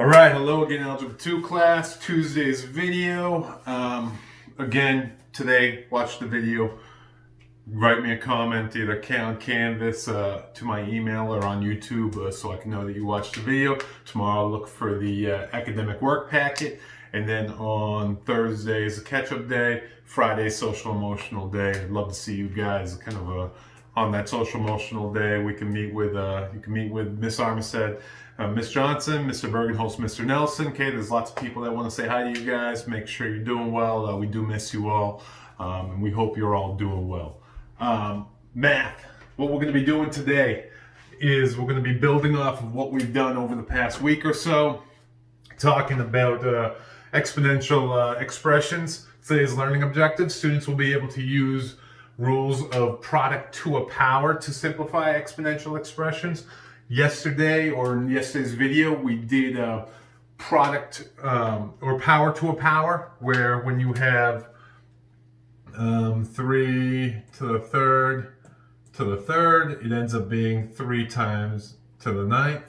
All right, hello again, Algebra 2 class, Tuesday's video. Again, today, watch the video, write me a comment either on Canvas to my email or on YouTube so I can know that you watched the video. Tomorrow I'll look for the academic work packet, and then on Thursday is a catch-up day, Friday social emotional day. I'd love to see you guys kind of on that social emotional day. We can meet with you can meet with Miss Armistead, Miss Johnson, Mr. Bergenholz, Mr. Nelson. Okay, there's lots of people that want to say hi to you guys. Make sure you're doing well. We do miss you all, and we hope you're all doing well. Math. What we're going to be doing today is we're going to be building off of what we've done over the past week or so, talking about exponential expressions. Today's learning objectives. Students will be able to use rules of product to a power to simplify exponential expressions. Yesterday, or in yesterday's video, we did product or power to a power, where when you have 3 to the third to the third, it ends up being 3 times to the ninth.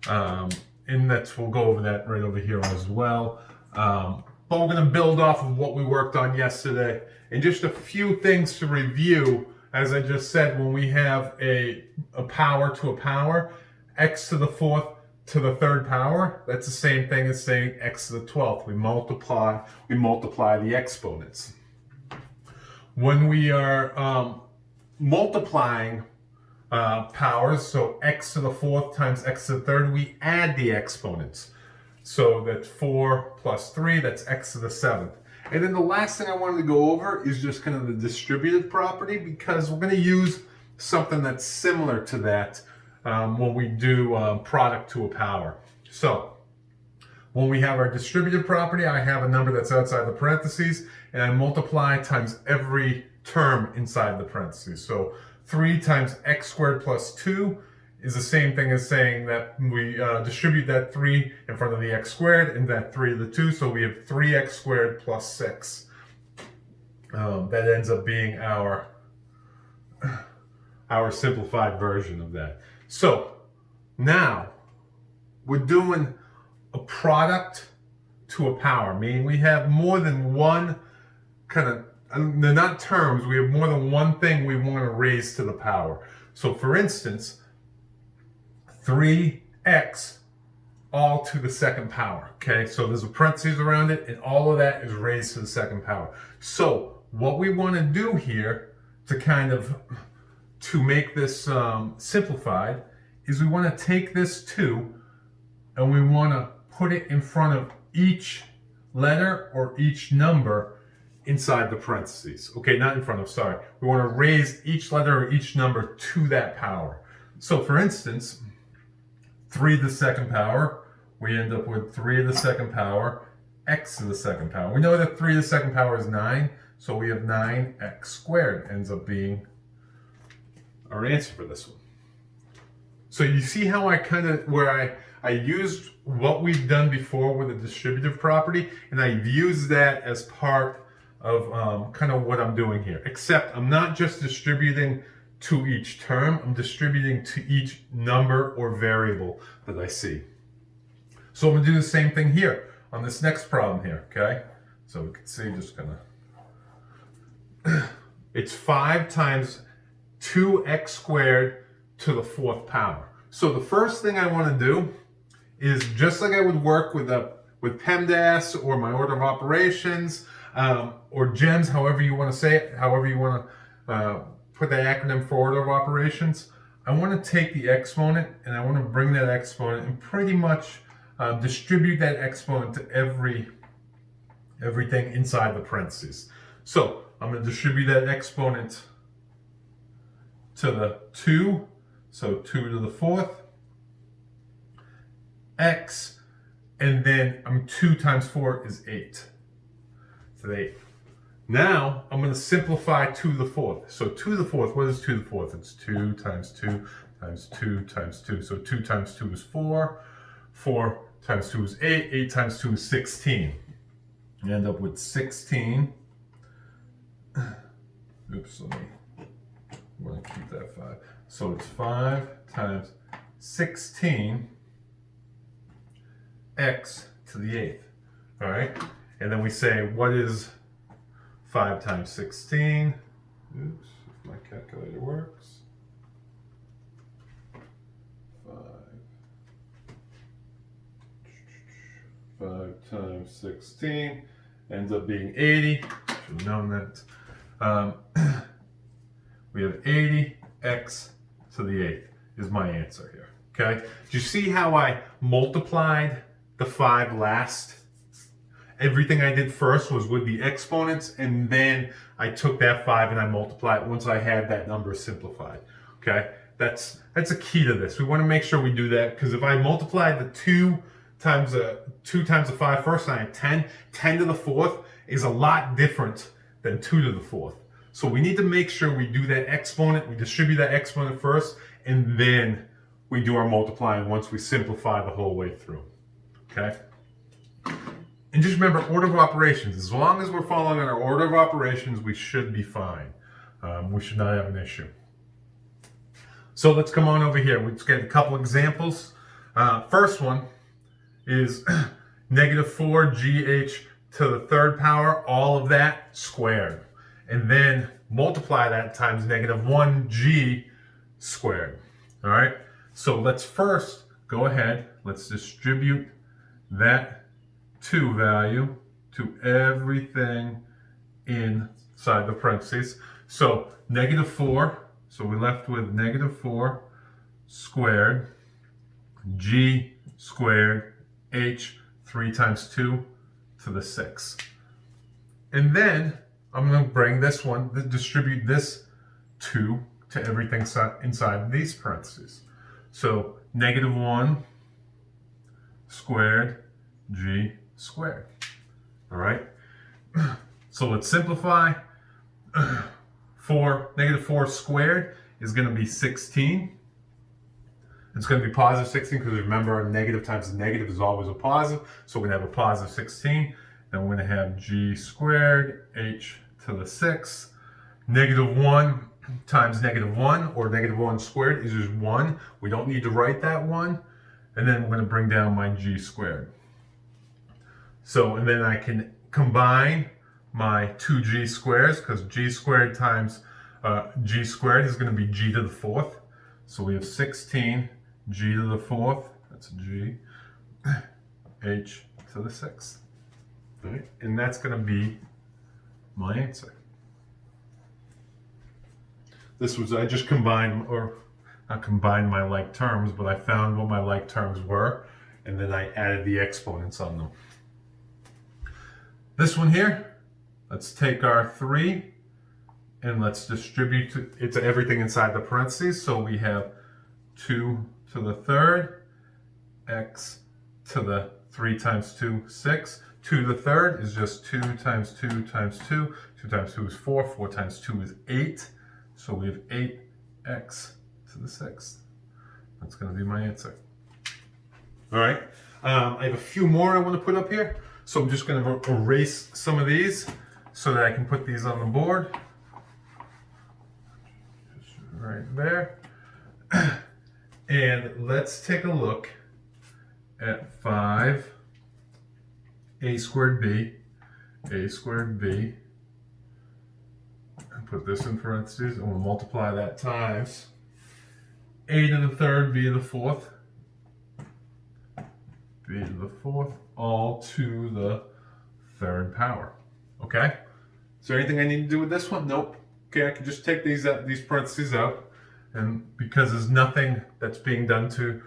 And we'll go over that right over here as well. But we're going to build off of what we worked on yesterday. And just a few things to review. As I just said, when we have a power to a power, x to the fourth to the third power, that's the same thing as saying x to the 12th. We multiply the exponents. When we are multiplying powers, so x to the fourth times x to the third, we add the exponents. So that's 4 plus 3, that's x to the 7th. And then the last thing I wanted to go over is just kind of the distributive property, because we're going to use something that's similar to that when we do product to a power. So when we have our distributive property, I have a number that's outside the parentheses, and I multiply times every term inside the parentheses. So 3 times x squared plus 2 is the same thing as saying that we distribute that 3 in front of the x squared and that 3 to the 2, so we have 3x squared plus 6. That ends up being our simplified version of that. So now we're doing a product to a power, meaning we have more than one kind of, they're not terms, we have more than one thing we want to raise to the power. So for instance, 3x all to the second power. Okay, so there's a parentheses around it, and all of that is raised to the second power. So what we want to do here to make this simplified is we want to take this 2 and we want to put it in front of each letter or each number inside the parentheses. Okay, not in front of, sorry. We want to raise each letter or each number to that power. So for instance, 3 to the second power, we end up with 3 to the second power, x to the second power. We know that 3 to the second power is 9, so we have 9x squared ends up being our answer for this one. So you see how I used what we've done before with the distributive property, and I've used that as part of kind of what I'm doing here. Except I'm not just distributing to each term, I'm distributing to each number or variable that I see. So I'm going to do the same thing here on this next problem here, okay? So we can see just gonna, it's 5 times 2x squared to the 4th power. So the first thing I want to do is, just like I would work with PEMDAS or my order of operations, or GEMS, however you want to say it, however you want to put that acronym for order of operations, I want to take the exponent and I want to bring that exponent and pretty much distribute that exponent to everything inside the parentheses. So I'm going to distribute that exponent to the 2, so 2 to the 4th, x, and then 2 times 4 is 8. So 8. Now, I'm going to simplify 2 to the 4th. So 2 to the 4th, what is 2 to the 4th? It's 2 times 2 times 2 times 2. So 2 times 2 is 4. 4 times 2 is 8. 8 times 2 is 16. You end up with 16. Oops, I'm going to keep that 5. So it's 5 times 16 x to the 8th. All right? And then we say, what is 5 times 16? Oops, if my calculator works. 5 times 16 ends up being 80. Should have known that. We have 80x to the 8th is my answer here. Okay? Do you see how I multiplied the 5 last? Everything I did first was with the exponents, and then I took that 5 and I multiplied it once I had that number simplified. Okay? That's a key to this. We want to make sure we do that, because if I multiply the 2 times the 5 first, and I have 10, 10 to the 4th is a lot different than 2 to the 4th. So we need to make sure we do that exponent, we distribute that exponent first, and then we do our multiplying once we simplify the whole way through. Okay? And just remember, order of operations. As long as we're following our order of operations, we should be fine. We should not have an issue. So let's come on over here. Let's get a couple examples. First one is negative 4gh to the 3rd power, all of that squared. And then multiply that times negative 1g squared. All right? So let's first go ahead, let's distribute that 2 value to everything inside the parentheses. So negative 4, so we're left with negative 4 squared, g squared, h 3 times 2 to the 6. And then I'm going to bring this one, distribute this 2 to everything inside these parentheses. So negative 1 squared g squared. All right? So let's simplify. Negative 4 squared is going to be 16. It's going to be positive 16 because remember, a negative times a negative is always a positive. So we're going to have a positive 16. Then we're going to have g squared h to the 6. Negative 1 times negative 1, or negative 1 squared, is just 1. We don't need to write that 1. And then we're going to bring down my g squared. So, and then I can combine my 2g squares, because g squared times g squared is going to be g to the 4th. So we have 16 g to the 4th, that's g, h to the 6th. Right? And that's going to be my answer. This was, I just combined, or not combined my like terms, but I found what my like terms were, and then I added the exponents on them. This one here, let's take our 3 and let's distribute it to everything inside the parentheses. So we have 2 to the 3rd, x to the 3 times 2, 6. 2 to the 3rd is just 2 times 2 times 2. 2 times 2 is 4. 4 times 2 is 8. So we have 8x to the 6th. That's going to be my answer. All right. I have a few more I want to put up here. So I'm just going to erase some of these so that I can put these on the board. Just right there. And let's take a look at 5 a squared b, and put this in parentheses, and we'll multiply that times a to the 3rd, b to the 4th, all to the 3rd power. Okay? Is there anything I need to do with this one? Nope. Okay, I can just take these parentheses out, and because there's nothing that's being done to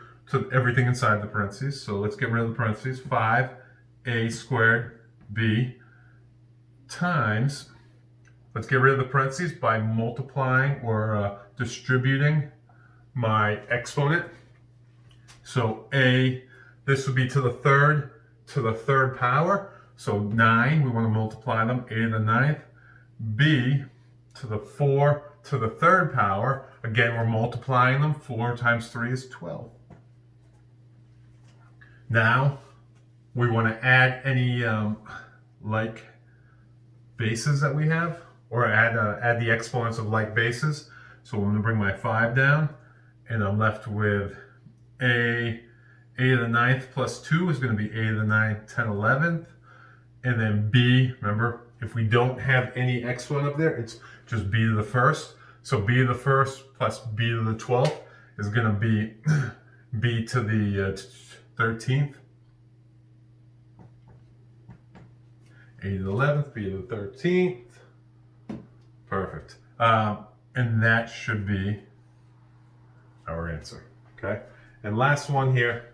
everything inside the parentheses, so let's get rid of the parentheses. 5a squared b times, let's get rid of the parentheses by multiplying or distributing my exponent. So a, this would be to the 3rd power. So 9, we want to multiply them, a to the 9th. B to the 4 to the 3rd power. Again, we're multiplying them. 4 times 3 is 12. Now, we want to add any like bases that we have, or add the exponents of like bases. So I'm going to bring my 5 down, and I'm left with a a to the 9th plus 2 is going to be a to the 9th, 10, 11th. And then b, remember, if we don't have any exponent up there, it's just b to the 1st. So b to the 1st plus b to the 12th is going to be b to the 13th. A to the 11th, b to the 13th. Perfect. And that should be our answer. Okay. And last one here,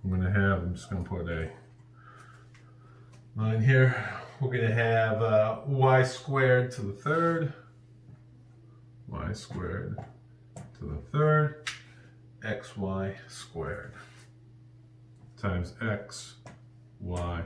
I'm just going to put a line here. We're going to have y squared to the 3rd, y squared to the 3rd, xy squared times x, y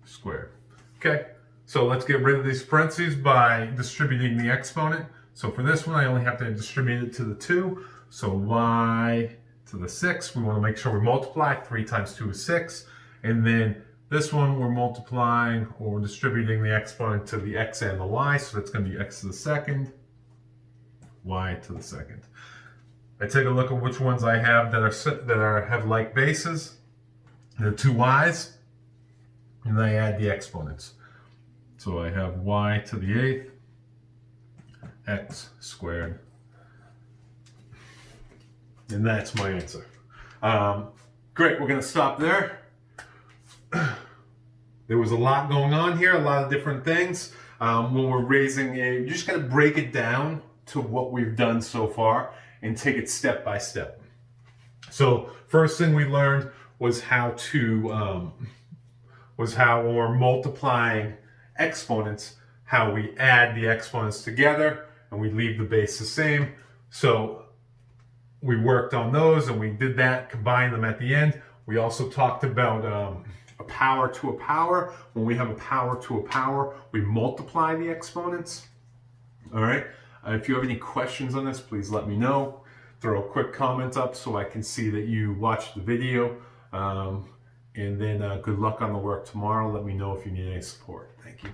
squared. Okay, so let's get rid of these parentheses by distributing the exponent. So for this one, I only have to distribute it to the 2. So y to the 6, we want to make sure we multiply. 3 times 2 is 6. And then this one, we're multiplying or distributing the exponent to the x and the y. So that's going to be x to the 2nd, y to the 2nd. I take a look at which ones I have that have like bases. The 2 y's, and I add the exponents. So I have y to the 8th, x squared. And that's my answer. Great, we're going to stop there. There was a lot going on here, a lot of different things. When we're raising you just got to break it down to what we've done so far and take it step by step. So first thing we learned was how when we're multiplying exponents, how we add the exponents together and we leave the base the same. So we worked on those and we did that, combined them at the end. We also talked about a power to a power. When we have a power to a power, we multiply the exponents. All right. If you have any questions on this, please let me know. Throw a quick comment up so I can see that you watched the video. And then good luck on the work tomorrow. Let me know if you need any support. Thank you.